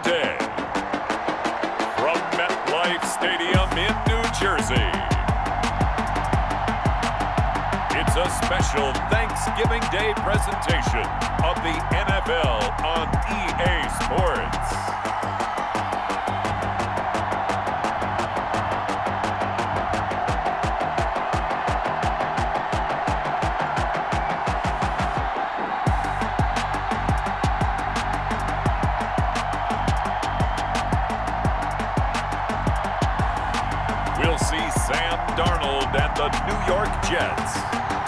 today, from MetLife Stadium in New Jersey, it's a special Thanksgiving Day presentation of the NFL on EA Sports. We'll see Sam Darnold and the New York Jets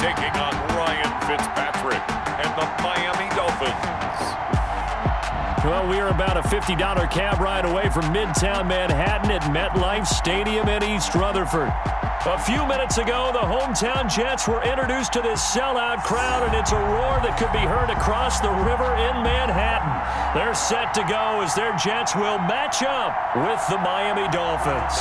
taking on Ryan Fitzpatrick and the Miami Dolphins. Well, we are about a $50 cab ride away from Midtown Manhattan at MetLife Stadium in East Rutherford. A few minutes ago, the hometown Jets were introduced to this sellout crowd, and it's a roar that could be heard across the river in Manhattan. They're set to go as their Jets will match up with the Miami Dolphins.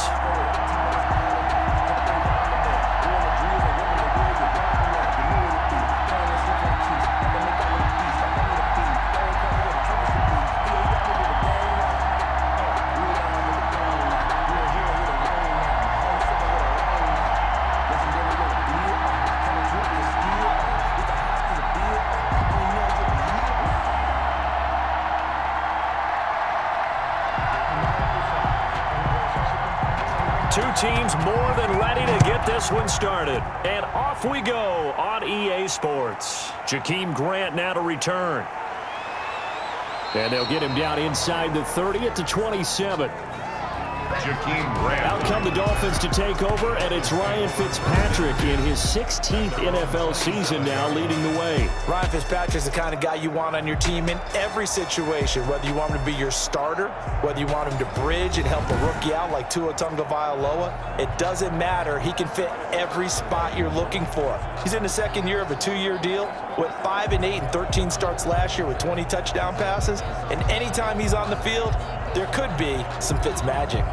Two teams more than ready to get this one started. And off we go on EA Sports. Jakeem Grant now to return. And they'll get him down inside the 30 at the 27. Jakeem Grant. Out come the Dolphins to take over, and it's Ryan Fitzpatrick in his 16th NFL season now leading the way. Ryan Fitzpatrick's the kind of guy you want on your team in every situation, whether you want him to be your starter, whether you want him to bridge and help a rookie out like Tagovailoa. It doesn't matter. He can fit every spot you're looking for. He's in the second year of a 2-year deal, went 5-8 and 13 starts last year with 20 touchdown passes, and anytime he's on the field, there could be some Fitz magic.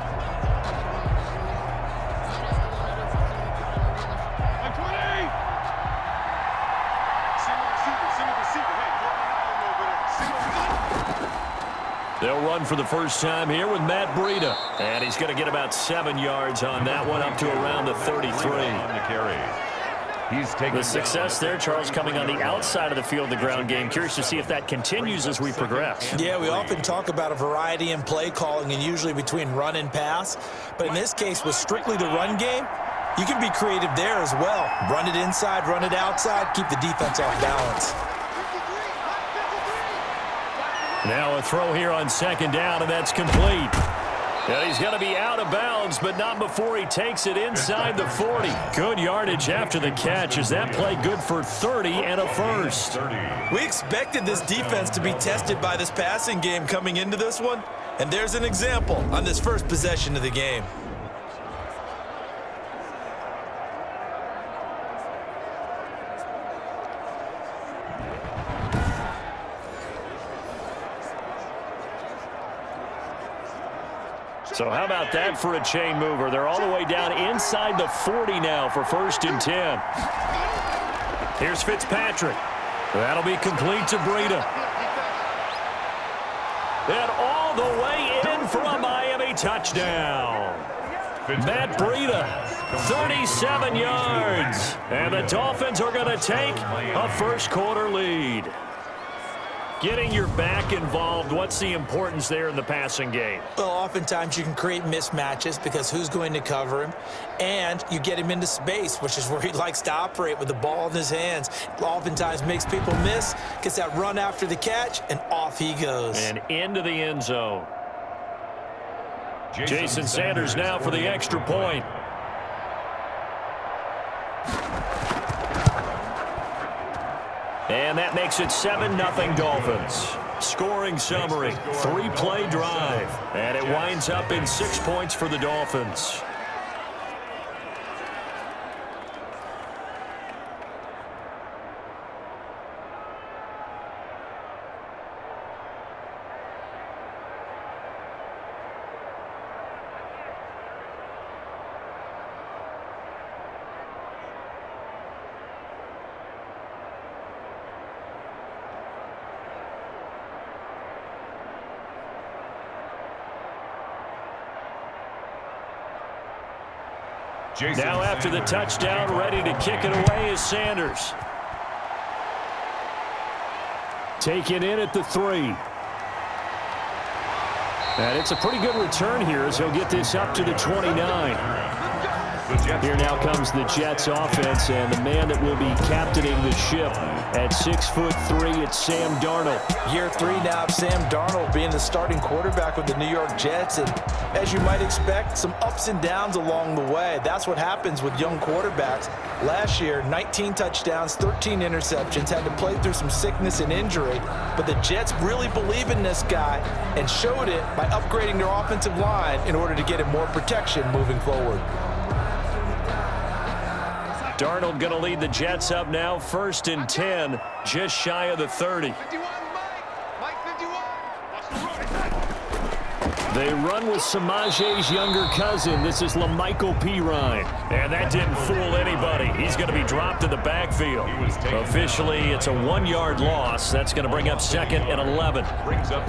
They'll run for the first time here with Matt Breida. And he's going to get about 7 yards on that one, up to around the 33. The success there, Charles, coming on the outside of the field, the ground game. Curious to see if that continues as we progress. Yeah, we often talk about a variety in play calling and usually between run and pass. But in this case, with strictly the run game, you can be creative there as well. Run it inside, run it outside, keep the defense off balance. Now a throw here on second down, and that's complete. And he's going to be out of bounds, but not before he takes it inside the 40. Good yardage after the catch as that play good for 30 and a first. We expected this defense to be tested by this passing game coming into this one, and there's an example on this first possession of the game. So how about that for a chain mover? They're all the way down inside the 40 now for 1st and 10. Here's Fitzpatrick. That'll be complete to Breida. And all the way in for a Miami touchdown. Matt Breida, 37 yards. And the Dolphins are going to take a first-quarter lead. Getting your back involved, what's the importance there in the passing game? Well, oftentimes you can create mismatches because who's going to cover him, and you get him into space, which is where he likes to operate with the ball in his hands. Oftentimes makes people miss, gets that run after the catch, and off he goes. And into the end zone. Jason Sanders now for the extra point. And that makes it 7-0 Dolphins. Scoring summary, 3-play drive. And it winds up in 6 points for the Dolphins. Now after the touchdown, ready to kick it away is Sanders. Taken in at the 3. And it's a pretty good return here as he'll get this up to the 29. Here now comes the Jets offense, and the man that will be captaining the ship at 6'3", it's Sam Darnold. Year 3 now of Sam Darnold being the starting quarterback with the New York Jets, and as you might expect, some ups and downs along the way. That's what happens with young quarterbacks. Last year, 19 touchdowns, 13 interceptions, had to play through some sickness and injury, but the Jets really believe in this guy and showed it by upgrading their offensive line in order to get him more protection moving forward. Darnold going to lead the Jets up now, 1st and 10, just shy of the 30. They run with Samaje's younger cousin. This is LaMichael Pirine. And that didn't fool anybody. He's going to be dropped in the backfield. Officially, it's a 1-yard loss. That's going to bring up 2nd and 11.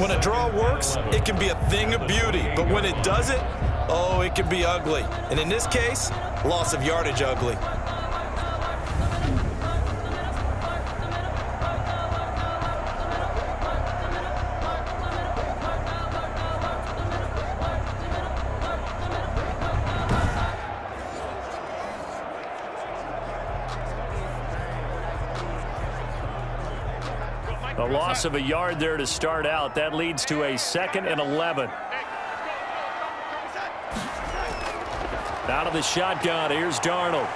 When a draw works, it can be a thing of beauty. But when it doesn't, oh, it can be ugly. And in this case, loss of yardage ugly. A loss of a yard there to start out. That leads to a 2nd and 11. Out of the shotgun, here's Darnold.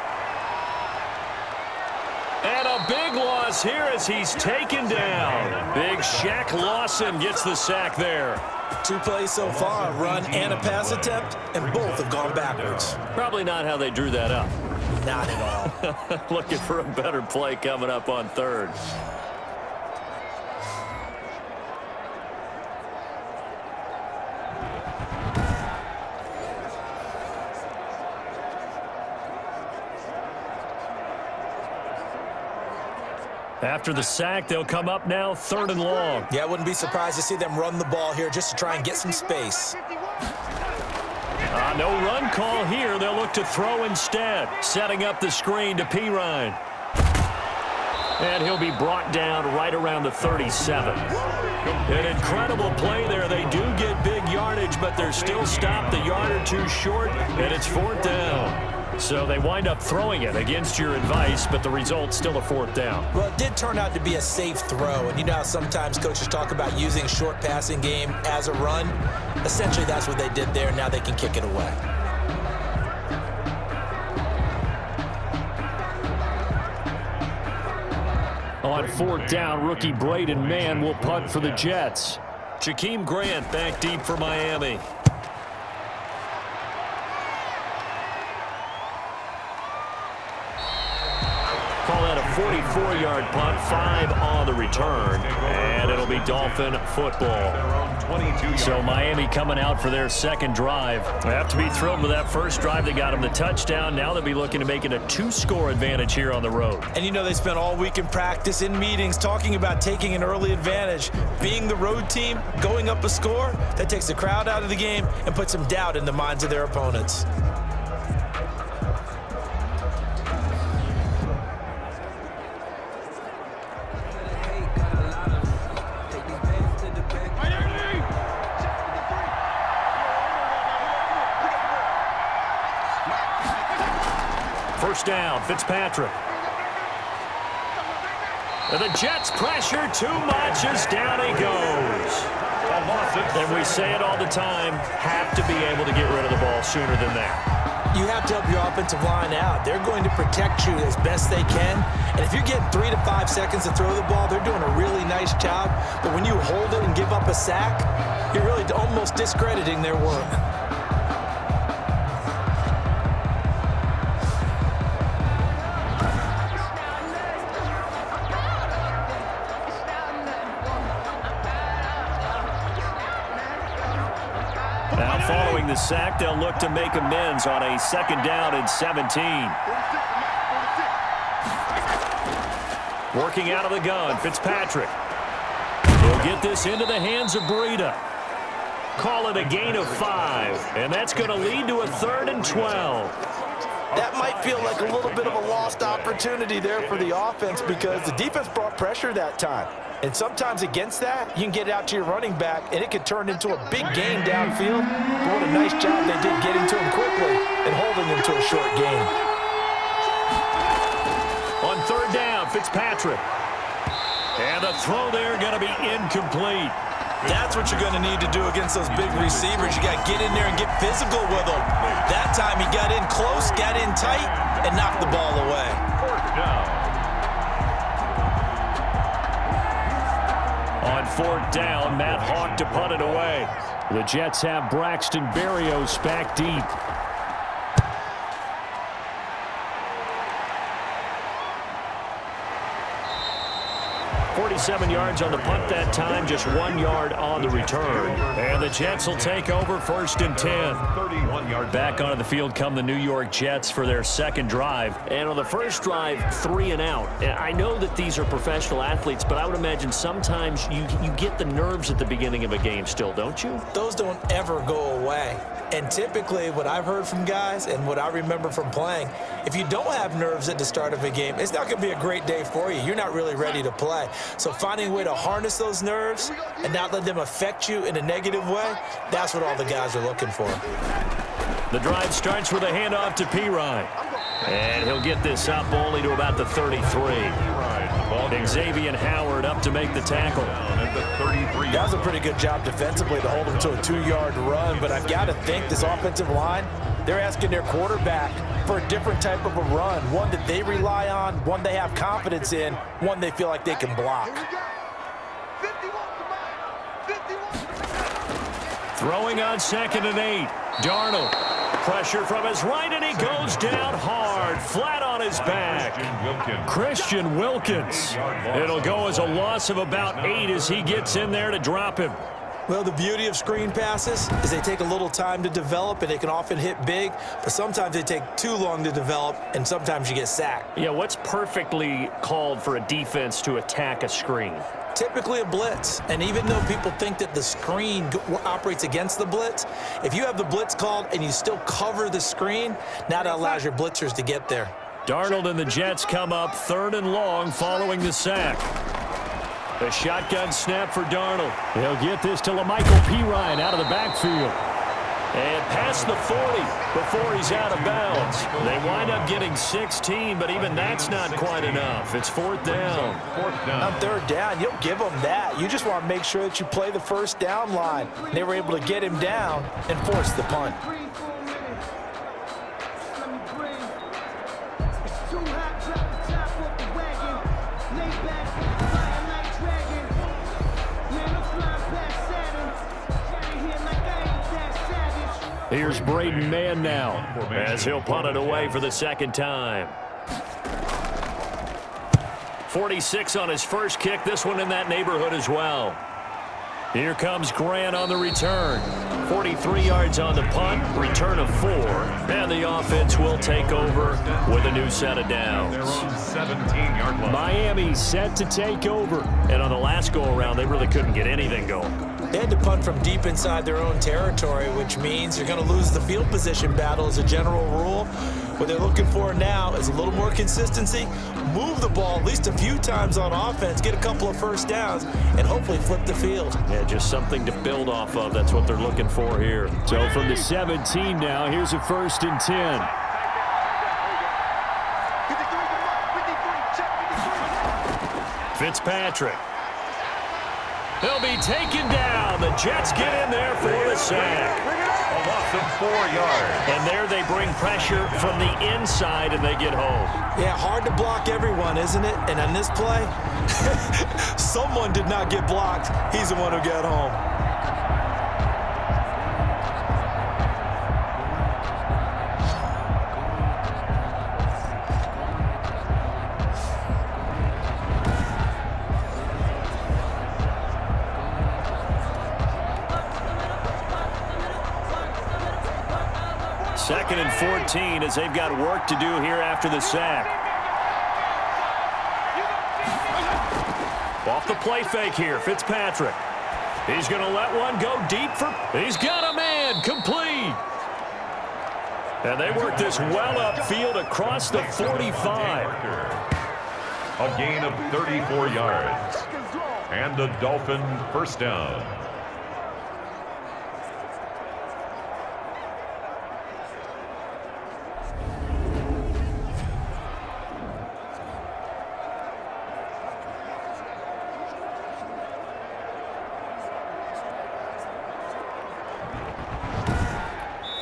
And a big loss here as he's taken down. Big Shaq Lawson gets the sack there. 2 plays so far, a run and a pass attempt, and both have gone backwards. Probably not how they drew that up. Not at all. Looking for a better play coming up on 3rd. After the sack, they'll come up now 3rd and long. Yeah, I wouldn't be surprised to see them run the ball here just to try and get some space. No run call here. They'll look to throw instead. Setting up the screen to Pirine. And he'll be brought down right around the 37. An incredible play there. They do get big yardage, but they're still stopped a yard or 2 short, and it's 4th down. So they wind up throwing it against your advice, but the result's still a 4th down. Well, it did turn out to be a safe throw, and you know how sometimes coaches talk about using short passing game as a run? Essentially, that's what they did there. Now they can kick it away. On 4th down, rookie Braden Mann will punt for the Jets. Jakeem Grant back deep for Miami. Call that a 44-yard punt, 5 on the return, and it'll be Dolphin football. So Miami coming out for their 2nd drive. They have to be thrilled with that first drive. They got them the touchdown. Now they'll be looking to make it a 2-score advantage here on the road. And you know they spent all week in practice, in meetings, talking about taking an early advantage. Being the road team, going up a score, that takes the crowd out of the game and puts some doubt in the minds of their opponents. First down, Fitzpatrick. And the Jets pressure too much as down he goes. And we say it all the time, have to be able to get rid of the ball sooner than that. You have to help your offensive line out. They're going to protect you as best they can. And if you're getting 3 to 5 seconds to throw the ball, they're doing a really nice job. But when you hold it and give up a sack, you're really almost discrediting their work. Now following the sack, they'll look to make amends on a 2nd down and 17. Working out of the gun, Fitzpatrick. He'll get this into the hands of Breida. Call it a gain of 5, and that's going to lead to a 3rd and 12. that might feel like a little bit of a lost opportunity there for the offense because the defense brought pressure that time. And sometimes against that, you can get it out to your running back, and it can turn into a big gain downfield. But what a nice job they did getting to him quickly and holding him to a short gain. On third down, Fitzpatrick. And the throw there going to be incomplete. That's what you're going to need to do against those big receivers. You got to get in there and get physical with them. That time he got in close, got in tight, and knocked the ball away. Fourth down. On fourth down, Matt Hawk to punt it away. The Jets have Braxton Berrios back deep. 47 yards on the punt that time, just 1 yard on the return. And the Jets will take over first and 10. 31 yards. Back onto the field come the New York Jets for their second drive. And on the first drive, 3 and out. I know that these are professional athletes, but I would imagine sometimes you get the nerves at the beginning of a game still, don't you? Those don't ever go away. And typically what I've heard from guys and what I remember from playing, if you don't have nerves at the start of a game, it's not going to be a great day for you. You're not really ready to play. So finding a way to harness those nerves and not let them affect you in a negative way, that's what all the guys are looking for. The drive starts with a handoff to Pirine. And he'll get this up only to about the 33. Xavier Howard up to make the tackle. That was a pretty good job defensively to hold him to a 2-yard run, but I've got to think this offensive line, they're asking their quarterback for a different type of a run, one that they rely on, one they have confidence in, one they feel like they can block. Throwing on 2nd and 8. Darnold. Pressure from his right, and he goes down hard, flat on his back. Christian Wilkins. It'll go as a loss of about 8 as he gets in there to drop him. Well, the beauty of screen passes is they take a little time to develop, and they can often hit big, but sometimes they take too long to develop, and sometimes you get sacked. Yeah, what's perfectly called for a defense to attack a screen? Typically a blitz, and even though people think that the screen operates against the blitz, if you have the blitz called and you still cover the screen, now that allows your blitzers to get there. Darnold and the Jets come up 3rd and long following the sack. A shotgun snap for Darnold. He'll get this to LaMichael Pirine out of the backfield. And past the 40 before he's out of bounds. They wind up getting 16, but even that's not quite enough. It's 4th down. On 3rd down, you'll give them that. You just want to make sure that you play the first down line. They were able to get him down and force the punt. Here's Braden Mann now as he'll punt it away for the 2nd time. 46 on his first kick. This one in that neighborhood as well. Here comes Grant on the return. 43 yards on the punt, return of 4. And the offense will take over with a new set of downs. Miami set to take over. And on the last go-around, they really couldn't get anything going. They had to punt from deep inside their own territory, which means you're going to lose the field position battle as a general rule. What they're looking for now is a little more consistency, move the ball at least a few times on offense, get a couple of first downs, and hopefully flip the field. Yeah, just something to build off of. That's what they're looking for here. So from the 17 now, here's a 1st and 10. Fitzpatrick. He'll be taken down. The Jets get in there for the sack. A loss of 4 yards. And there they bring pressure from the inside, and they get home. Yeah, hard to block everyone, isn't it? And on this play, someone did not get blocked. He's the one who got home. Second and 14 as they've got work to do here after the sack. Off the play fake here, Fitzpatrick. He's going to let one go deep for... He's got a man, complete. And they work this well upfield across the 45. A gain of 34 yards. And a Dolphin first down.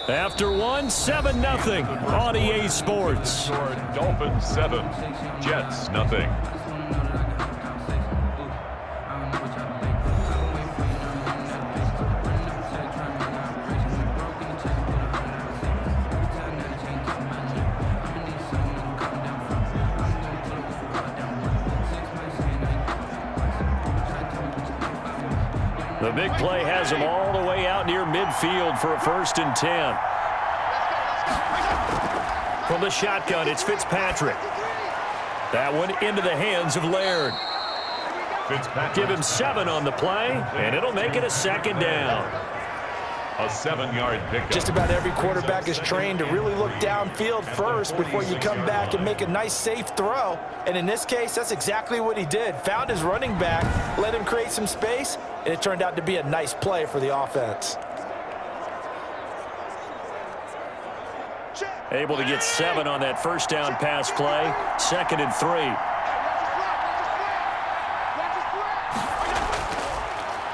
After one, 7-0 on EA Sports. Dolphins 7, Jets nothing. The big play has him all the way out near midfield for a 1st and 10. From the shotgun, it's Fitzpatrick. That one into the hands of Laird. Give him 7 on the play, and it'll make it a 2nd down. A 7-yard pickup. Just about every quarterback is trained to really look downfield first before you come back and make a nice, safe throw. And in this case, that's exactly what he did. Found his running back, let him create some space, and it turned out to be a nice play for the offense. Able to get 7 on that 1st down pass play. 2nd and 3.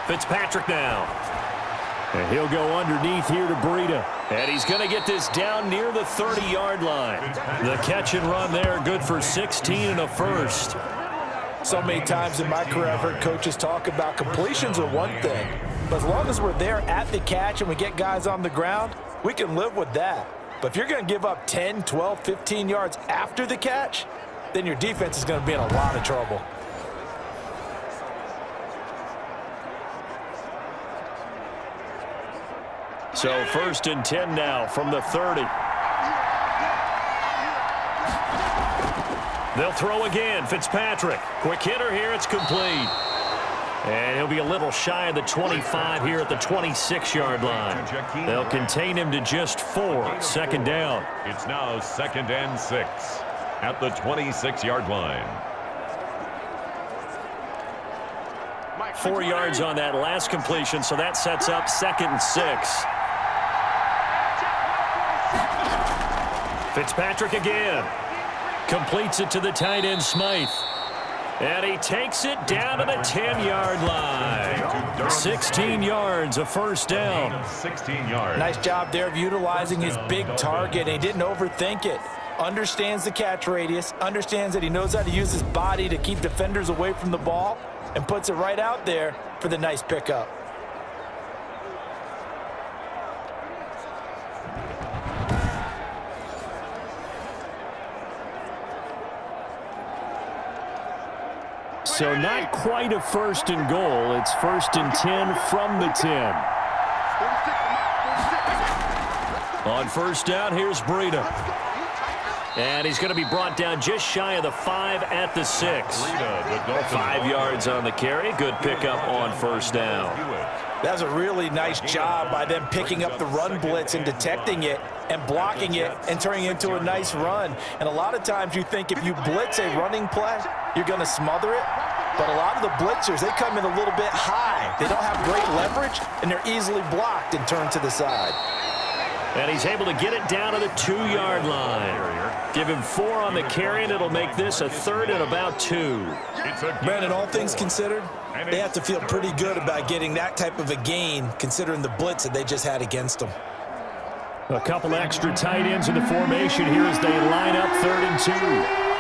Fitzpatrick now. And he'll go underneath here to Breida. And he's going to get this down near the 30-yard line. The catch and run there, good for 16 and a 1st. So many times in my career, I've heard coaches talk about completions are one thing. But as long as we're there at the catch and we get guys on the ground, we can live with that. But if you're going to give up 10, 12, 15 yards after the catch, then your defense is going to be in a lot of trouble. So 1st and 10 now from the 30. They'll throw again. Fitzpatrick. Quick hitter here. It's complete. And he'll be a little shy of the 25 here at the 26-yard line. They'll contain him to just 4. 2nd down. It's now 2nd and 6 at the 26-yard line. 4 yards on that last completion, so that sets up 2nd and 6. Fitzpatrick again. Completes it to the tight end, Smythe. And he takes it down to the 10-yard line. 16 yards, a 1st down. 16 yards. Nice job there of utilizing his big target. He didn't overthink it. Understands the catch radius. Understands that he knows how to use his body to keep defenders away from the ball. And puts it right out there for the nice pickup. So not quite a 1st and goal. It's 1st and 10 from the 10. On 1st down, here's Breida. And he's going to be brought down just shy of the 5 at the 6. 5 yards on the carry. Good pickup on 1st down. That was a really nice job by them picking up the run blitz and detecting it and blocking it and turning it into a nice run. And a lot of times you think if you blitz a running play, you're going to smother it. But a lot of the blitzers, they come in a little bit high. They don't have great leverage, and they're easily blocked and turned to the side. And he's able to get it down to the 2-yard line. Give him 4 on the carry, and it'll make this a 3rd and about 2. Brandon, all things considered, they have to feel pretty good about getting that type of a gain, considering the blitz that they just had against them. A couple extra tight ends in the formation here as they line up 3rd and 2.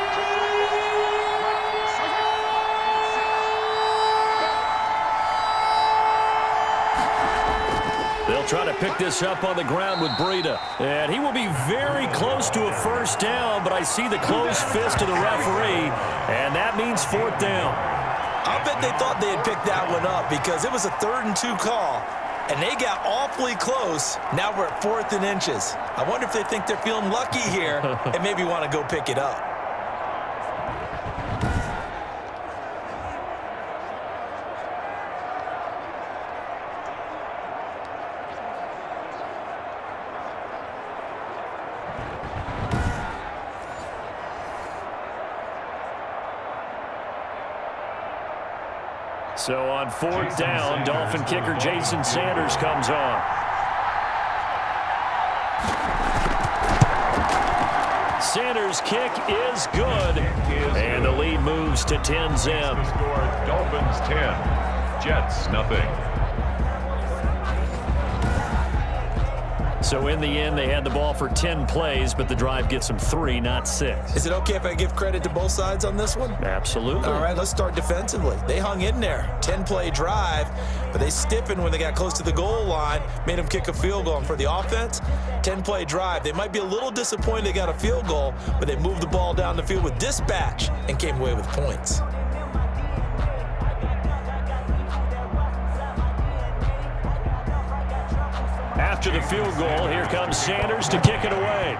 They'll try to pick this up on the ground with Breida. And he will be very close to a 1st down, but I see the closed fist of the referee, and that means 4th down. I'll bet they thought they had picked that one up because it was a 3rd and 2 call, and they got awfully close. Now we're at 4th and inches. I wonder if they think they're feeling lucky here and maybe want to go pick it up. So on 4th down, Dolphin kicker Jason Sanders comes on. Sanders' kick is good, and the lead moves to 10-zip. Dolphins 10, Jets nothing. So in the end, they had the ball for 10 plays, but the drive gets them 3, not 6. Is it okay if I give credit to both sides on this one? Absolutely. All right, let's start defensively. They hung in there. 10-play drive, but they stiffened when they got close to the goal line, made them kick a field goal. And for the offense, 10-play drive. They might be a little disappointed they got a field goal, but they moved the ball down the field with dispatch and came away with points. After the field goal, here comes Sanders to kick it away.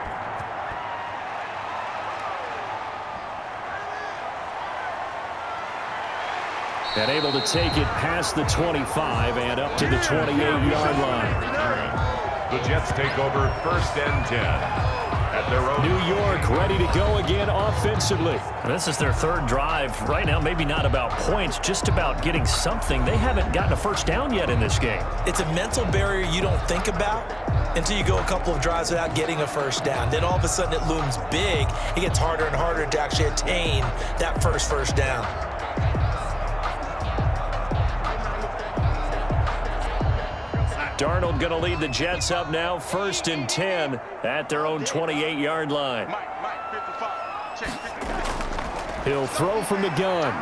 And able to take it past the 25 and up to the 28-yard line. The Jets take over 1st and 10. At their own. New York ready to go again offensively. This is their 3rd drive. Right now, maybe not about points, just about getting something. They haven't gotten a first down yet in this game. It's a mental barrier you don't think about until you go a couple of drives without getting a first down. Then all of a sudden it looms big. It gets harder and harder to actually attain that first down. Darnold going to lead the Jets up now, 1st and 10 at their own 28-yard line. He'll throw from the gun.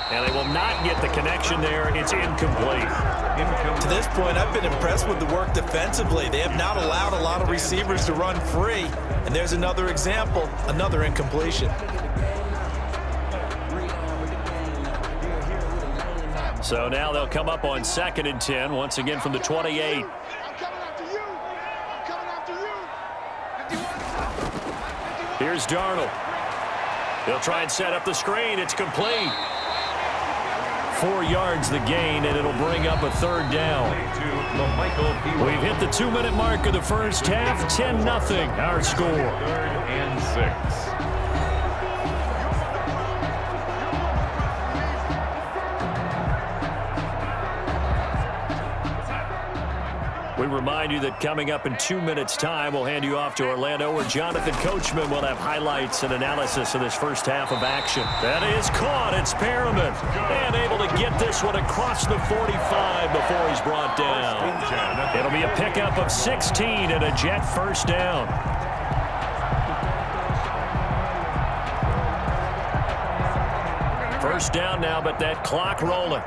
And they will not get the connection there. It's incomplete. To this point, I've been impressed with the work defensively. They have not allowed a lot of receivers to run free. And there's another example, another incompletion. So now they'll come up on 2nd and 10, once again from the 28. Here's Darnold. He'll try and set up the screen. It's complete. 4 yards the gain, and it'll bring up a 3rd down. We've hit the 2-minute mark of the first half. 10-0 our score. 3rd and 6. We remind you that coming up in 2 minutes' time, we'll hand you off to Orlando, where Jonathan Coachman will have highlights and analysis of this first half of action. That is caught. It's Perriman. And able to get this one across the 45 before he's brought down. It'll be a pickup of 16 and a Jet first down. First down now, but that clock rolling.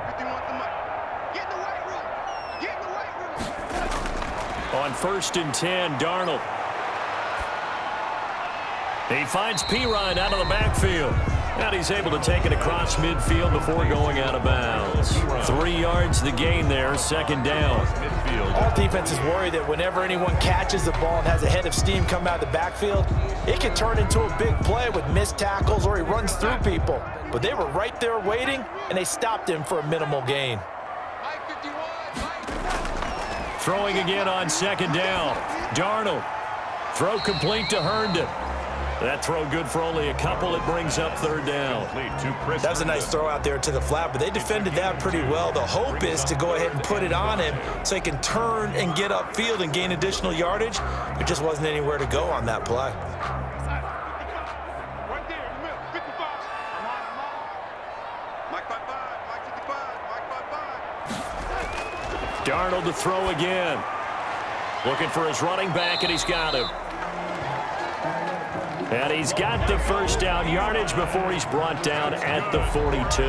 On 1st and 10, Darnold. He finds Pirine out of the backfield. And he's able to take it across midfield before going out of bounds. 3 yards the gain there, 2nd down. All defenses worry that whenever anyone catches the ball and has a head of steam come out of the backfield, it can turn into a big play with missed tackles or he runs through people. But they were right there waiting, and they stopped him for a minimal gain. Throwing again on 2nd down. Darnold. Throw complete to Herndon. That throw good for only a couple. It brings up 3rd down. That was a nice throw out there to the flat, but they defended that pretty well. The hope is to go ahead and put it on him so he can turn and get upfield and gain additional yardage. There just wasn't anywhere to go on that play. Darnold to throw again. Looking for his running back, and he's got him. And he's got the first down yardage before he's brought down at the 42.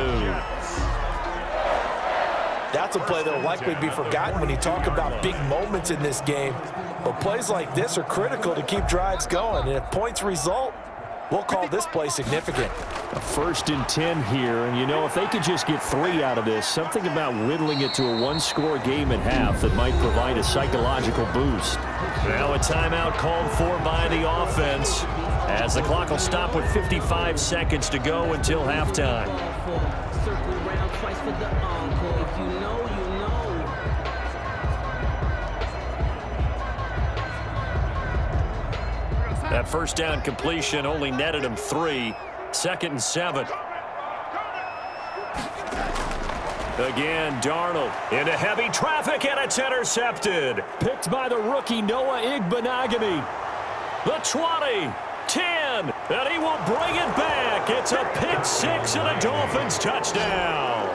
That's a play that will likely be forgotten when you talk about big moments in this game. But plays like this are critical to keep drives going. And if points result, we'll call this play significant. A 1st and 10 here, and you know, if they could just get 3 out of this, something about whittling it to a 1-score game at half that might provide a psychological boost. Now a timeout called for by the offense, as the clock will stop with 55 seconds to go until halftime. That first down completion only netted him 3. 2nd and 7. Again, Darnold into heavy traffic, and it's intercepted. Picked by the rookie Noah Igbenogany. The 20, 10, and he will bring it back. It's a pick six and a Dolphins touchdown.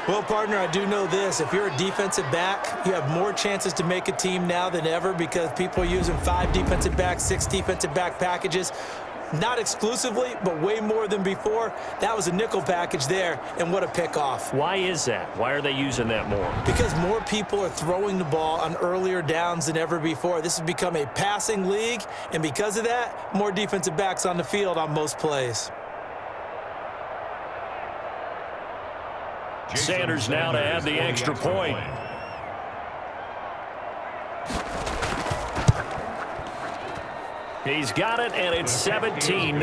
Well, partner, I do know this. If you're a defensive back, you have more chances to make a team now than ever because people are using 5 defensive backs, 6 defensive back packages. Not exclusively, but way more than before. That was a nickel package there, and what a pickoff. Why is that? Why are they using that more? Because more people are throwing the ball on earlier downs than ever before. This has become a passing league, and because of that, more defensive backs on the field on most plays. Sanders now to add the extra point. He's got it, and it's 17-0.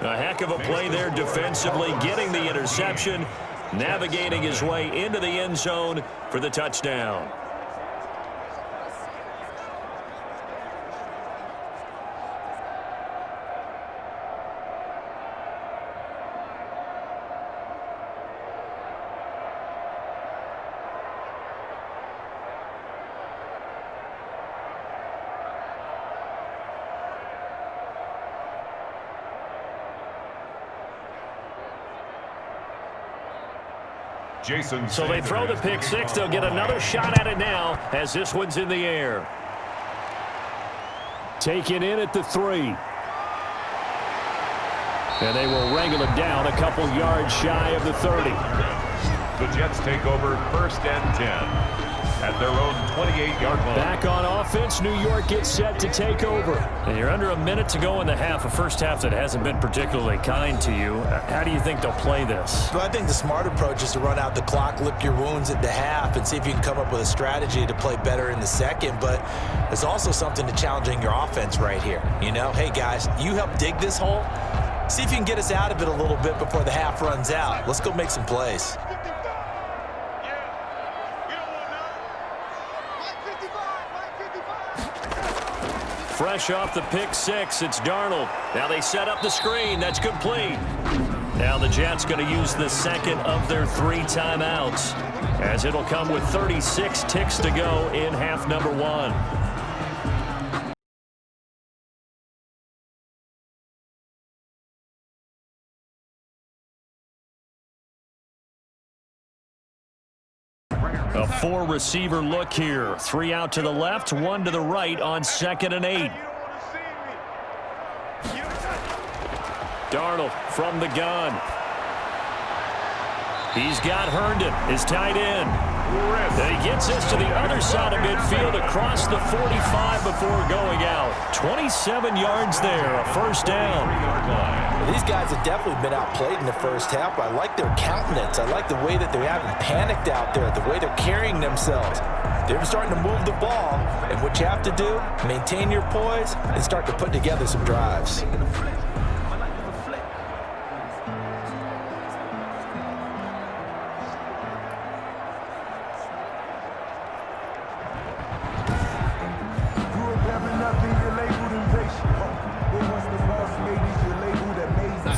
A heck of a play there defensively, getting the interception, navigating his way into the end zone for the touchdown. So they throw the pick six. They'll get another shot at it now as this one's in the air. Taken in at the 3. And they will wrangle it down a couple yards shy of the 30. The Jets take over 1st and 10 at their own 28-yard line. Back on offense, New York gets set to take over. And you're under a minute to go in the half, a first half that hasn't been particularly kind to you. How do you think they'll play this? Well, I think the smart approach is to run out the clock, lick your wounds at the half, and see if you can come up with a strategy to play better in the second. But there's also something to challenging your offense right here. You know, hey, guys, you help dig this hole. See if you can get us out of it a little bit before the half runs out. Let's go make some plays. Fresh off the pick six, it's Darnold. Now they set up the screen. That's complete. Now the Jets going to use the second of their 3 timeouts, as it'll come with 36 ticks to go in half number 1. A 4-receiver look here. 3 out to the left, 1 to the right on 2nd and 8. Darnold from the gun. He's got Herndon, his tight end. And he gets this to the other side of midfield across the 45 before going out. 27 yards there, a first down. Well, these guys have definitely been outplayed in the first half. I like their countenance. I like the way that they haven't panicked out there, the way they're carrying themselves. They're starting to move the ball, and what you have to do, maintain your poise and start to put together some drives.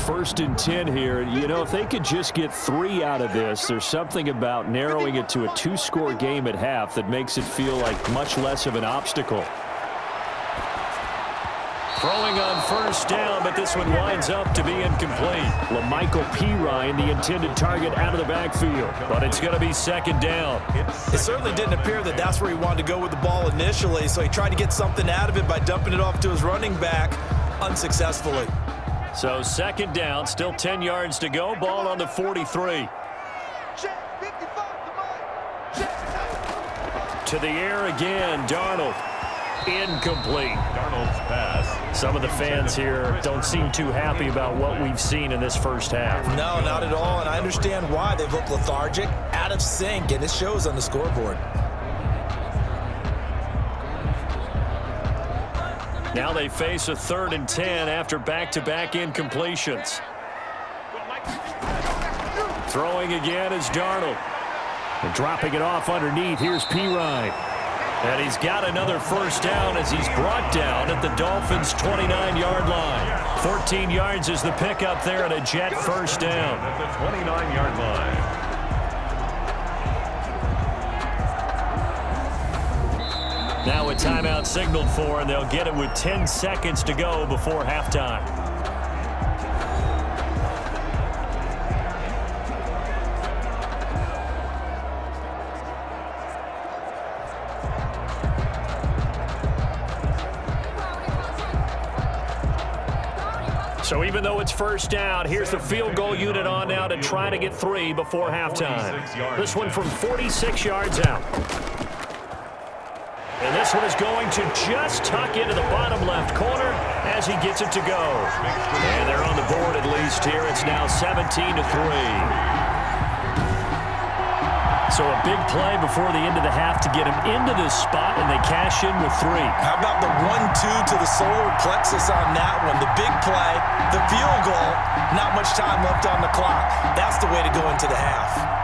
First and 10 here. You know, if they could just get 3 out of this, there's something about narrowing it to a 2-score game at half that makes it feel like much less of an obstacle. Throwing on first down, but this one winds up to be incomplete. LaMichael Pirine, the intended target, out of the backfield, but it's going to be 2nd down. It certainly didn't appear that that's where he wanted to go with the ball initially, so he tried to get something out of it by dumping it off to his running back unsuccessfully. So 2nd down, still 10 yards to go. Ball on the 43. To the air again, Darnold. Incomplete. Darnold's pass. Some of the fans here don't seem too happy about what we've seen in this first half. No, not at all, and I understand why. They've looked lethargic, out of sync, and it shows on the scoreboard. Now they face a 3rd and 10 after back-to-back incompletions. Throwing again is Darnold. And dropping it off underneath, here's Pirine. And he's got another first down as he's brought down at the Dolphins' 29-yard line. 14 yards is the pickup there and a Jet first down. At the 29-yard line. Now a timeout signaled for, and they'll get it with 10 seconds to go before halftime. So even though it's first down, here's the field goal unit on now to try to get 3 before halftime. This one from 46 yards out. And this one is going to just tuck into the bottom left corner as he gets it to go. And they're on the board at least here. It's now 17-3. So a big play before the end of the half to get him into this spot, and they cash in with 3. How about the 1-2 to the solar plexus on that one? The big play, the field goal, not much time left on the clock. That's the way to go into the half.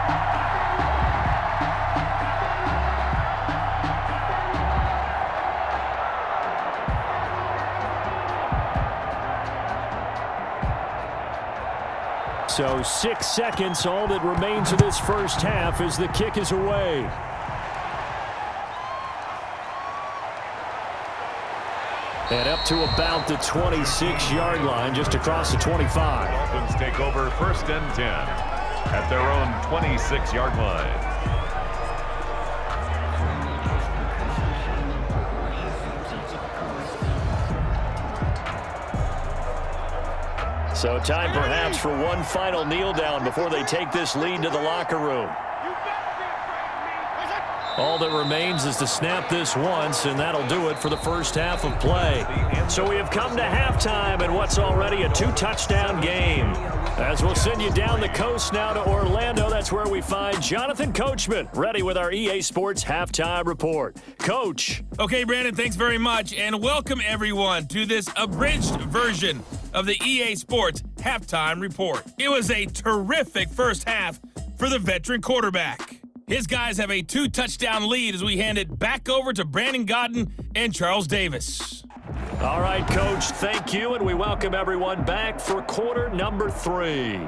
So 6 seconds, all that remains of this first half as the kick is away. And up to about the 26-yard line, just across the 25. Dolphins take over 1st and 10 at their own 26-yard line. So time perhaps for one final kneel down before they take this lead to the locker room. All that remains is to snap this once, and that'll do it for the first half of play. So we have come to halftime in what's already a 2-touchdown game. As we'll send you down the coast now to Orlando, that's where we find Jonathan Coachman, ready with our EA Sports Halftime Report. Coach. Okay, Brandon, thanks very much, and welcome everyone to this abridged version of the EA Sports Halftime Report. It was a terrific first half for the veteran quarterback. His guys have a 2-touchdown lead as we hand it back over to Brandon Godden and Charles Davis. All right, Coach, thank you, and we welcome everyone back for quarter number 3.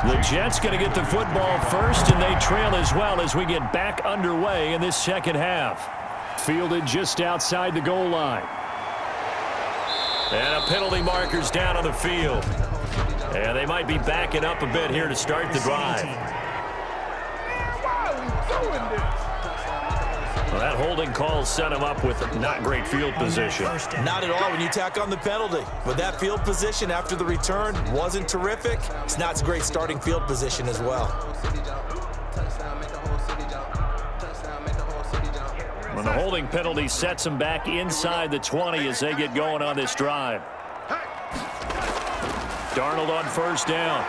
The Jets going to get the football first, and they trail as well as we get back underway in this second half. Fielded just outside the goal line. And a penalty marker's down on the field. And they might be backing up a bit here to start the drive. Well, that holding call set him up with not great field position. Not at all when you tack on the penalty. But that field position after the return wasn't terrific. It's not a great starting field position as well. When the holding penalty sets him back inside the 20 as they get going on this drive. Darnold on first down.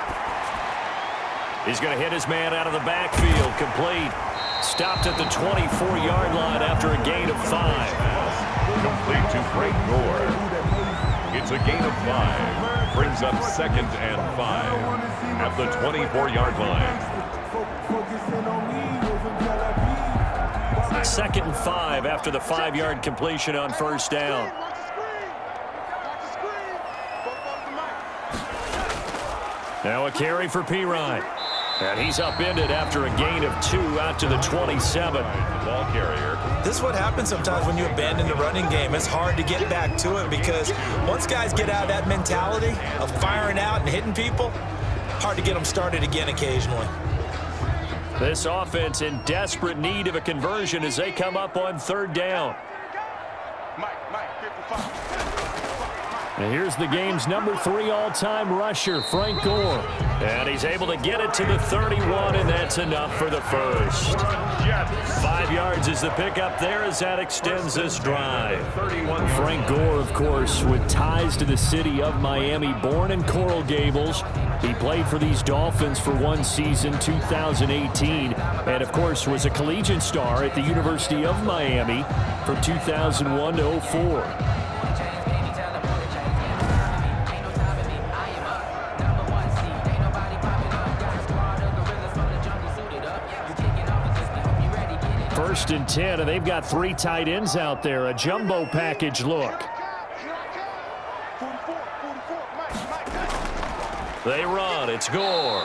He's going to hit his man out of the backfield. Complete. Stopped at the 24-yard line after a gain of 5. Complete to Frank Gore. It's a gain of 5. Brings up 2nd and 5 at the 24-yard line. 2nd and 5 after the 5-yard completion on first down. Now a carry for Pirine. And he's upended after a gain of 2 out to the 27. Ball carrier. This is what happens sometimes when you abandon the running game. It's hard to get back to it because once guys get out of that mentality of firing out and hitting people, hard to get them started again occasionally. This offense in desperate need of a conversion as they come up on 3rd down. And here's the game's number 3 all-time rusher, Frank Gore. And he's able to get it to the 31, and that's enough for the first. 5 yards is the pickup there as that extends this drive. Frank Gore, of course, with ties to the city of Miami, born in Coral Gables. He played for these Dolphins for one season, 2018, and, of course, was a collegiate star at the University of Miami from 2001 to 04. First and 10, and they've got 3 tight ends out there. A jumbo package look. They run. It's Gore.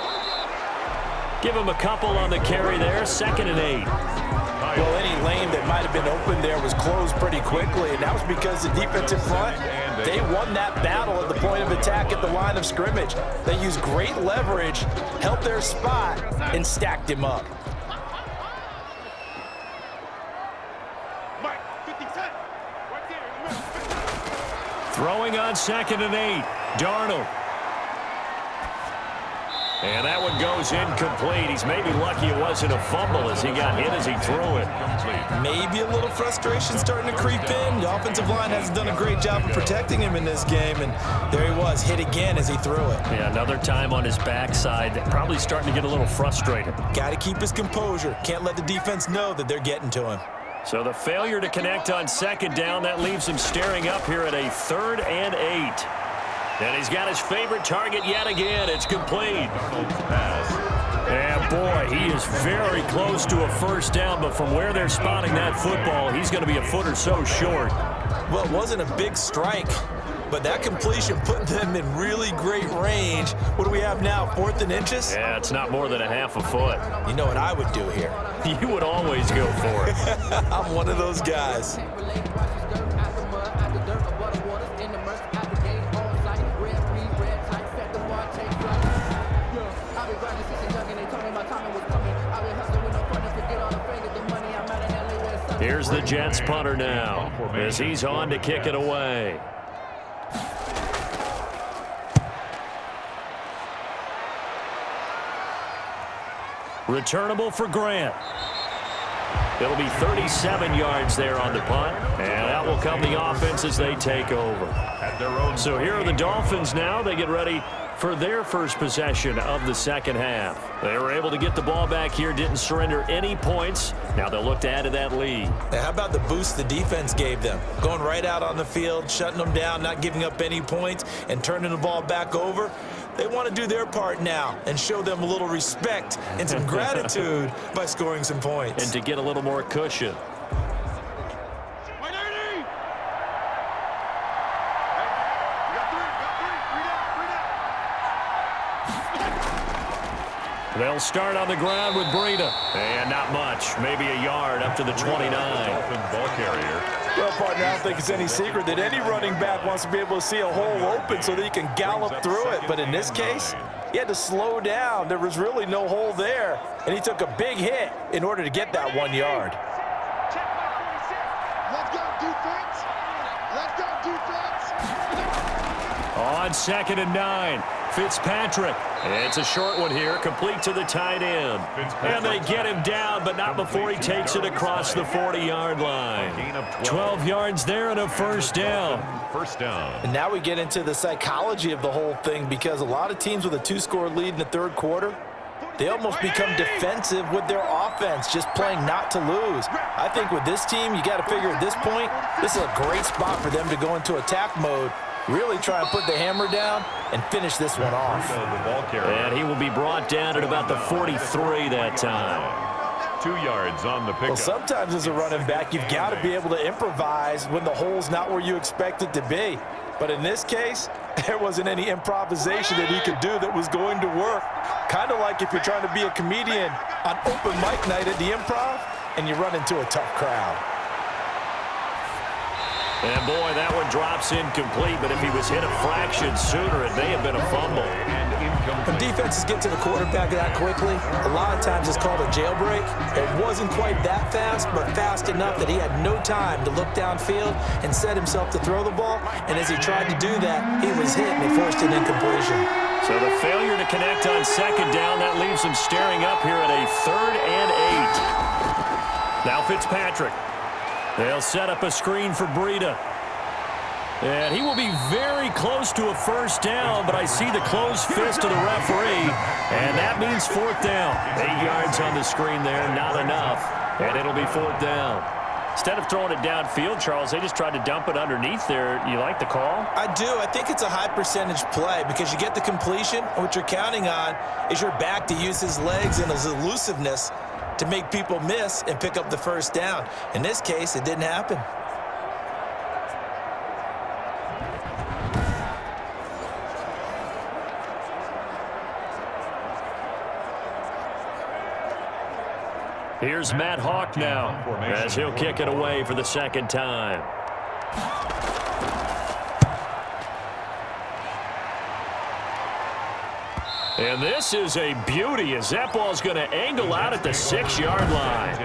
Give him a couple on the carry there. 2nd and 8. Well, any lane that might have been open there was closed pretty quickly, and that was because the defensive front, they won that battle at the point of attack at the line of scrimmage. They used great leverage, held their spot, and stacked him up. Throwing on 2nd and 8. Darnold. And that one goes incomplete. He's maybe lucky it wasn't a fumble as he got hit as he threw it. Maybe a little frustration starting to creep in. The offensive line hasn't done a great job of protecting him in this game, and there he was, hit again as he threw it. Yeah, another time on his backside. Probably starting to get a little frustrated. Got to keep his composure. Can't let the defense know that they're getting to him. So the failure to connect on 2nd down, that leaves him staring up here at a 3rd and 8. And he's got his favorite target yet again. It's complete. And boy, he is very close to a first down, but from where they're spotting that football, he's going to be a foot or so short. Well, it wasn't a big strike, but that completion put them in really great range. What do we have now, 4th and inches? Yeah, it's not more than a half a foot. You know what I would do here? You would always go for it. I'm one of those guys. Here's the Jets punter now as he's on to kick it away. Returnable for Grant. It'll be 37 yards there on the punt, and that will come the offense as they take over. So here are the Dolphins now. They get ready for their first possession of the second half. They were able to get the ball back here, didn't surrender any points. Now they'll look to add to that lead. Now, how about the boost the defense gave them? Going right out on the field, shutting them down, not giving up any points, and turning the ball back over. They want to do their part now and show them a little respect and some gratitude by scoring some points. And to get a little more cushion. They'll start on the ground with Breida. And not much. Maybe a yard up to the 29. Ball carrier. Well, partner, I don't think it's any secret that any running back wants to be able to see a hole open so that he can gallop through it. But in this case, he had to slow down. There was really no hole there. And he took a big hit in order to get that 1 yard. Let's go, defense. Let's go, defense. On 2nd and 9. Fitzpatrick. It's a short one here, complete to the tight end. And they get him down, but not before he takes it across the 40-yard line. 12 yards there and a first down. And now we get into the psychology of the whole thing, because a lot of teams with a 2-score lead in the third quarter, they almost become defensive with their offense, just playing not to lose. I think with this team, you got to figure at this point, this is a great spot for them to go into attack mode, really try and put the hammer down and finish this one off. And he will be brought down at about the 43 that time. 2 yards on the pickup. Well, sometimes as a running back, you've got to be able to improvise when the hole's not where you expect it to be. But in this case, there wasn't any improvisation that he could do that was going to work. Kind of like if you're trying to be a comedian on open mic night at the Improv and you run into a tough crowd. And boy, that one drops incomplete, but if he was hit a fraction sooner, it may have been a fumble. When defenses get to the quarterback that quickly, a lot of times it's called a jailbreak. It wasn't quite that fast, but fast enough that he had no time to look downfield and set himself to throw the ball. And as he tried to do that, he was hit and he forced an incompletion. So the failure to connect on second down, that leaves him staring up here at a 3rd and 8. Now Fitzpatrick. They'll set up a screen for Breida. And he will be very close to a first down, but I see the closed fist of the referee, and that means 4th down. 8 yards on the screen there, not enough, and it'll be 4th down. Instead of throwing it downfield, Charles, they just tried to dump it underneath there. You like the call? I do. I think it's a high percentage play because you get the completion, and what you're counting on is your back to use his legs and his elusiveness to make people miss and pick up the first down. In this case, it didn't happen. Here's Matt Hawk now as he'll kick it away for the second time. And this is a beauty as that ball's going to angle out at the 6-yard line.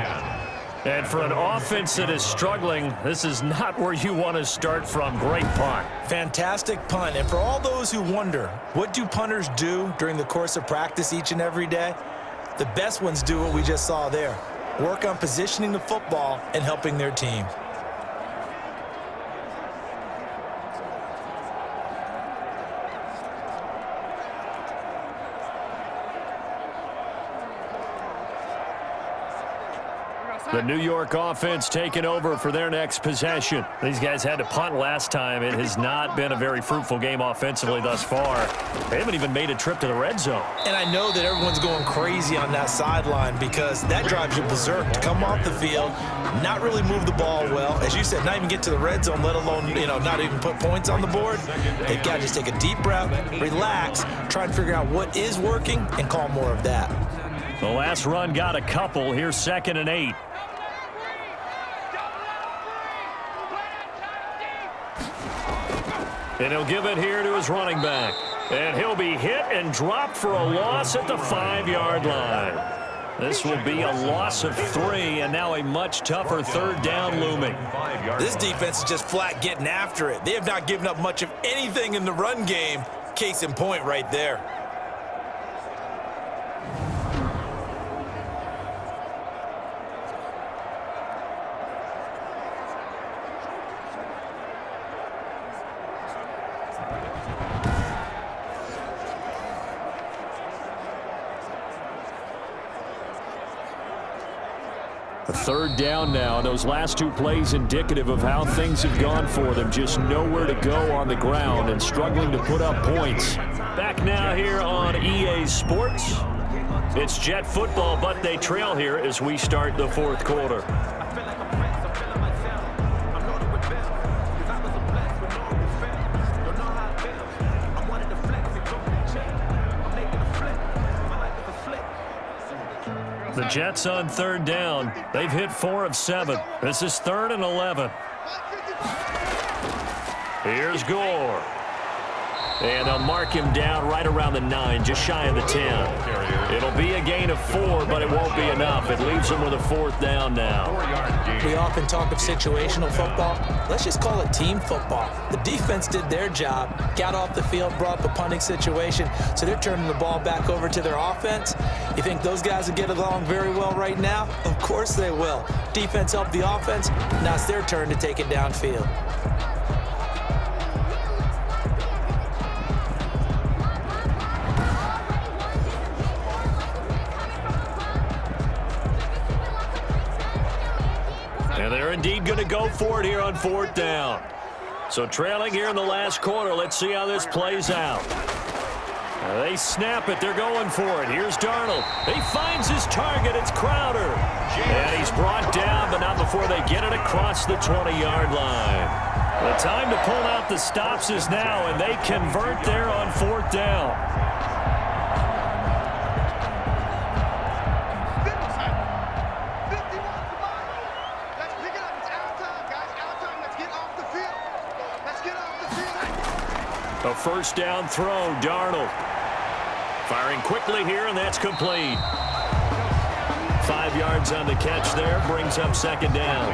And for an offense that is struggling, this is not where you want to start from. Great punt. Fantastic punt. And for all those who wonder, what do punters do during the course of practice each and every day? The best ones do what we just saw there. Work on positioning the football and helping their team. The New York offense taking over for their next possession. These guys had to punt last time. It has not been a very fruitful game offensively thus far. They haven't even made a trip to the red zone. And I know that everyone's going crazy on that sideline because that drives you berserk to come off the field, not really move the ball well. As you said, not even get to the red zone, let alone, not even put points on the board. They've got to just take a deep breath, relax, try and figure out what is working and call more of that. The last run got a couple. Here's 2nd and 8. And he'll give it here to his running back. And he'll be hit and dropped for a loss at the 5-yard line. This will be a loss of 3, and now a much tougher 3rd down looming. This defense is just flat getting after it. They have not given up much of anything in the run game. Case in point right there. A 3rd down now, and those last 2 plays indicative of how things have gone for them. Just nowhere to go on the ground and struggling to put up points. Back now here on EA Sports. It's Jet football, but they trail here as we start the 4th quarter. The Jets on 3rd down. They've hit 4 of 7. This is 3rd and 11. Here's Gore. And they'll mark him down right around the 9, just shy of the 10. It'll be a gain of 4, but it won't be enough. It leaves him with a 4th down now. We often talk of situational football. Let's just call it team football. The defense did their job, got off the field, brought up a punting situation, so they're turning the ball back over to their offense. You think those guys will get along very well right now? Of course they will. Defense helped the offense. Now it's their turn to take it downfield. And they're indeed going to go for it here on 4th down. So trailing here in the last quarter. Let's see how this plays out. They snap it. They're going for it. Here's Darnold. He finds his target. It's Crowder. And he's brought down, but not before they get it across the 20-yard line. The time to pull out the stops is now, and they convert there on 4th down. Let's pick it up. It's our time, guys. Our time. Let's get off the field. first down throw. Darnold firing quickly here, and that's complete. 5 yards on the catch there, brings up second down.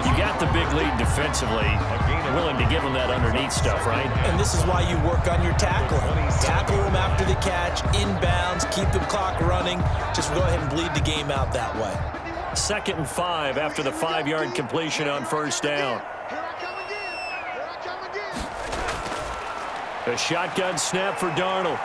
You got the big lead defensively. Willing to give them that underneath stuff, right? And this is why you work on your tackling. Tackle them after the catch, inbounds, keep the clock running. Just go ahead and bleed the game out that way. 2nd and 5 after the 5-yard completion on first down. A shotgun snap for Darnold.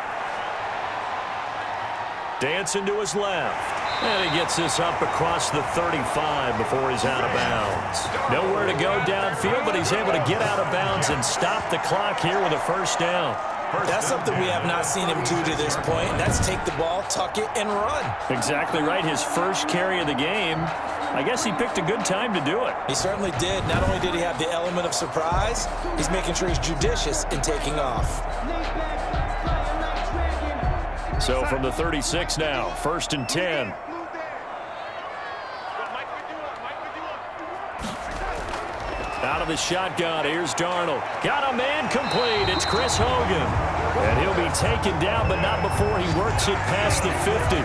Dancing to his left. And he gets this up across the 35 before he's out of bounds. Nowhere to go downfield, but he's able to get out of bounds and stop the clock here with a first down. That's something we have not seen him do to this point. That's take the ball, tuck it, and run. Exactly right. His first carry of the game. I guess he picked a good time to do it. He certainly did. Not only did he have the element of surprise, he's making sure he's judicious in taking off. So from the 36 now, 1st and 10. Out of the shotgun, here's Darnold. Got a man complete. It's Chris Hogan. And he'll be taken down, but not before he works it past the 50.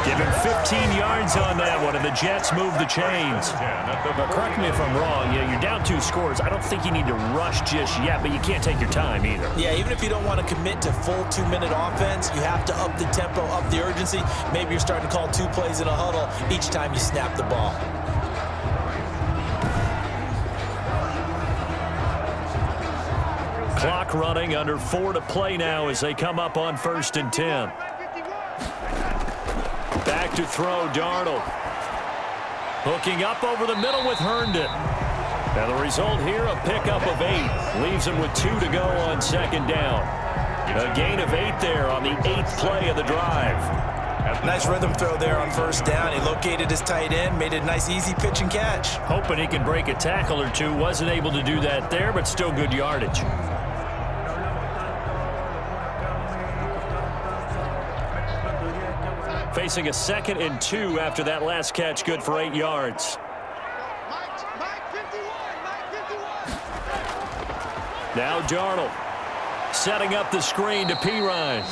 Give him 15 yards on that one, and the Jets move the chains. But correct me if I'm wrong. You're down 2 scores. I don't think you need to rush just yet, but you can't take your time either. Yeah, even if you don't want to commit to full 2-minute offense, you have to up the tempo, up the urgency. Maybe you're starting to call 2 plays in a huddle each time you snap the ball. Clock running, under 4 to play now as they come up on 1st and 10. Back to throw, Darnold. Hooking up over the middle with Herndon. And the result here, a pickup of 8. Leaves him with 2 to go on 2nd down. A gain of 8 there on the 8th play of the drive. Nice rhythm throw there on 1st down. He located his tight end, made it a nice easy pitch and catch. Hoping he can break a tackle or 2. Wasn't able to do that there, but still good yardage. Facing a 2nd and 2 after that last catch, good for 8 yards. Now Darnold setting up the screen to Pirine.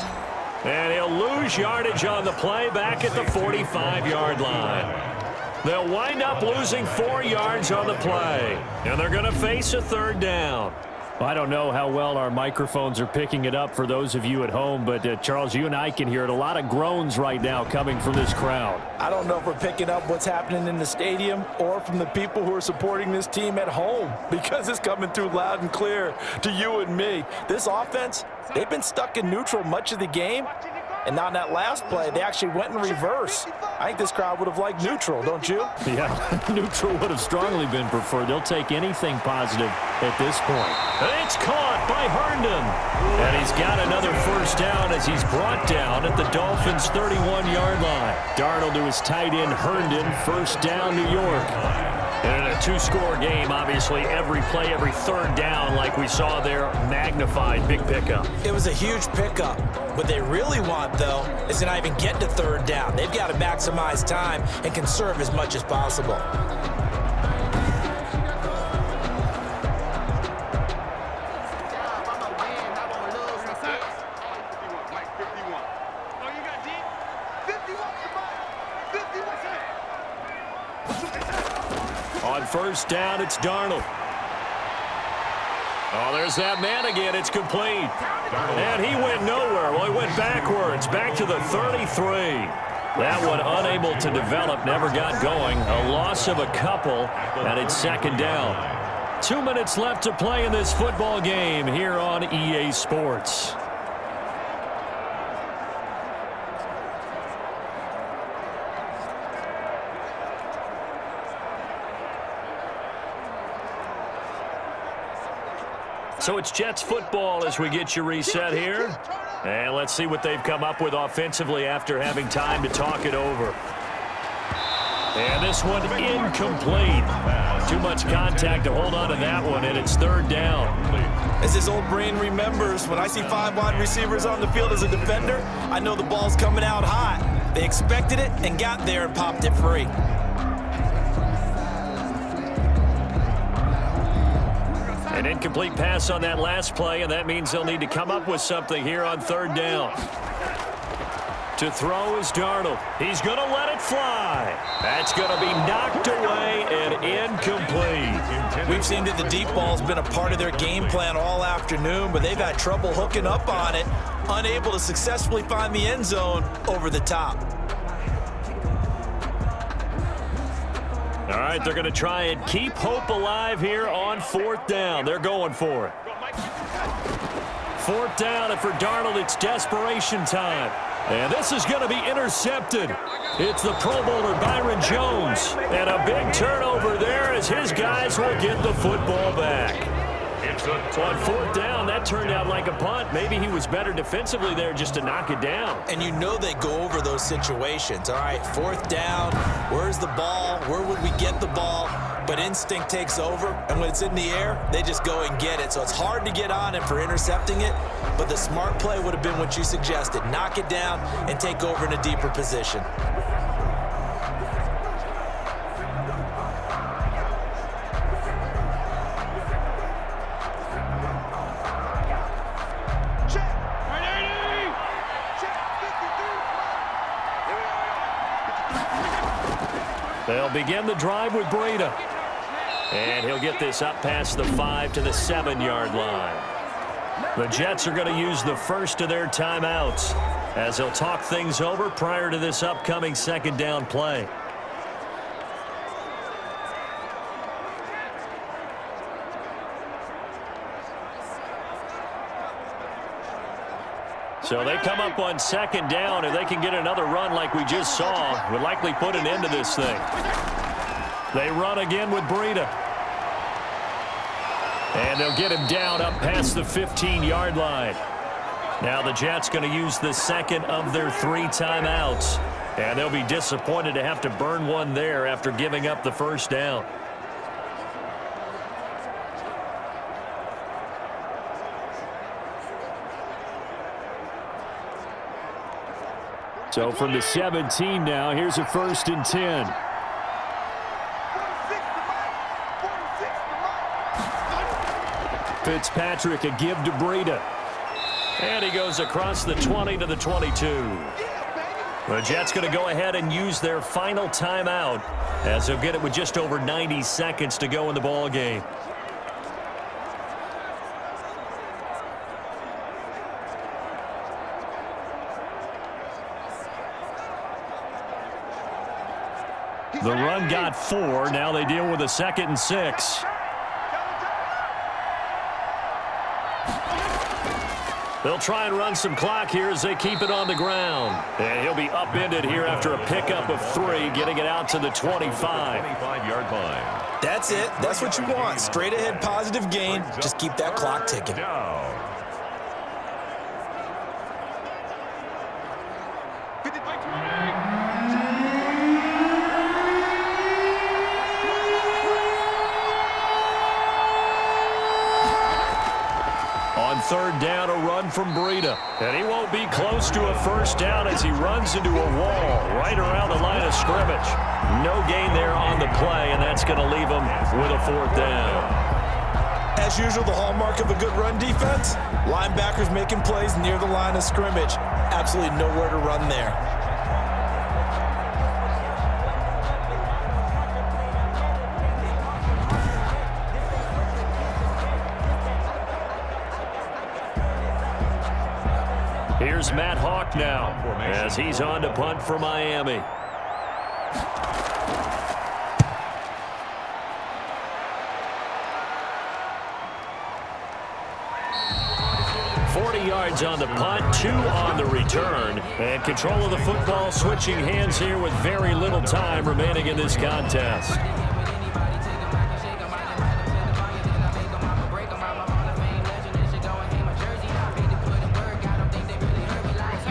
And he'll lose yardage on the play back at the 45-yard line. They'll wind up losing 4 yards on the play. And they're going to face a 3rd down. I don't know how well our microphones are picking it up for those of you at home, but Charles, you and I can hear it. A lot of groans right now coming from this crowd. I don't know if we're picking up what's happening in the stadium or from the people who are supporting this team at home, because it's coming through loud and clear to you and me. This offense, they've been stuck in neutral much of the game, and now in that last play, they actually went in reverse. I think this crowd would have liked neutral, don't you? Yeah, neutral would have strongly been preferred. They'll take anything positive at this point. It's caught by Herndon. And he's got another 1st down as he's brought down at the Dolphins' 31-yard line. Darnold to his tight end, Herndon, 1st down, New York. And in a 2-score game, obviously, every play, every 3rd down, like we saw there, magnified, big pickup. It was a huge pickup. What they really want, though, is to not even get to 3rd down. They've got to maximize time and conserve as much as possible. On 1st down, it's Darnold. Oh, there's that man again. It's complete. And he went nowhere. Well, he went backwards, back to the 33. That one unable to develop, never got going. A loss of a couple, and it's 2nd down. 2 minutes left to play in this football game here on EA Sports. So it's Jets football as we get you reset here. And let's see what they've come up with offensively after having time to talk it over. And this one incomplete. Too much contact to hold on to that one, and it's 3rd down. As his old brain remembers, when I see 5 wide receivers on the field as a defender, I know the ball's coming out hot. They expected it and got there and popped it free. An incomplete pass on that last play, and that means they'll need to come up with something here on third down. To throw is Darnold. He's going to let it fly. That's going to be knocked away and incomplete. We've seen that the deep ball's been a part of their game plan all afternoon, but they've had trouble hooking up on it, unable to successfully find the end zone over the top. All right, they're going to try and keep hope alive here on fourth down. They're going for it. Fourth down, and for Darnold, it's desperation time. And this is going to be intercepted. It's the Pro Bowler Byron Jones. And a big turnover there as his guys will get the football back. So on fourth down, that turned out like a punt. Maybe he was better defensively there just to knock it down. And you know they go over those situations. All right, fourth down, where's the ball? Where would we get the ball? But instinct takes over, and when it's in the air, they just go and get it. So it's hard to get on him for intercepting it, but the smart play would have been what you suggested. Knock it down and take over in a deeper position. They'll begin the drive with Breida. And he'll get this up past the 5 to the 7-yard line. The Jets are going to use the first of their timeouts as they'll talk things over prior to this upcoming second down play. So they come up on second down. If they can get another run like we just saw, would likely put an end to this thing. They run again with Breida. And they'll get him down up past the 15-yard line. Now the Jets going to use the second of their 3 timeouts. And they'll be disappointed to have to burn one there after giving up the first down. So from the 17 now, here's a 1st and 10. Fitzpatrick, a give to Breida. And he goes across the 20 to the 22. The Jets going to go ahead and use their final timeout as they'll get it with just over 90 seconds to go in the ball game. The run got 4. Now they deal with a 2nd and 6. They'll try and run some clock here as they keep it on the ground. And he'll be upended here after a pickup of 3, getting it out to the 25. 25-yard line. That's it. That's what you want. Straight ahead positive gain. Just keep that clock ticking. Third down, a run from Breida. And he won't be close to a first down as he runs into a wall right around the line of scrimmage. No gain there on the play, and that's going to leave him with a 4th down. As usual, the hallmark of a good run defense, linebackers making plays near the line of scrimmage. Absolutely nowhere to run there. Here's Matt Hawk now as he's on to punt for Miami. Yards on the punt, 2 on the return, and control of the football switching hands here with very little time remaining in this contest.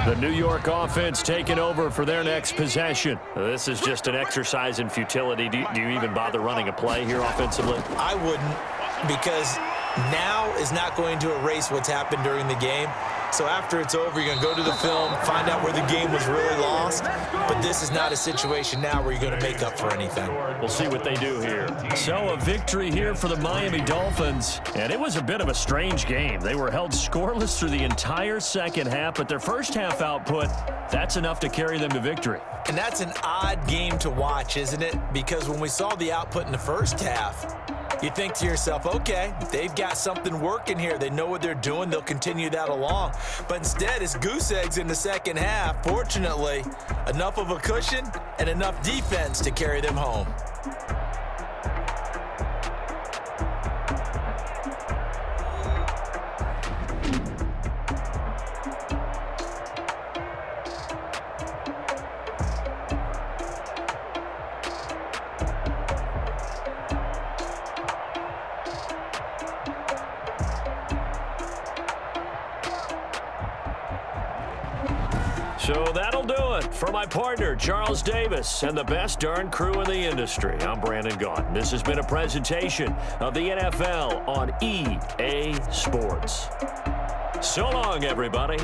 The New York offense taking over for their next possession. This is just an exercise in futility. Do you even bother running a play here offensively? I wouldn't, because now is not going to erase what's happened during the game. So after it's over, you're going to go to the film, find out where the game was really lost. But this is not a situation now where you're going to make up for anything. We'll see what they do here. So a victory here for the Miami Dolphins. And it was a bit of a strange game. They were held scoreless through the entire second half, but their first half output, that's enough to carry them to victory. And that's an odd game to watch, isn't it? Because when we saw the output in the first half, you think to yourself, okay, they've got something working here. They know what they're doing. They'll continue that along. But instead, it's goose eggs in the second half. Fortunately, enough of a cushion and enough defense to carry them home. So that'll do it for my partner, Charles Davis, and the best darn crew in the industry. I'm Brandon Gaughan. This has been a presentation of the NFL on EA Sports. So long, everybody.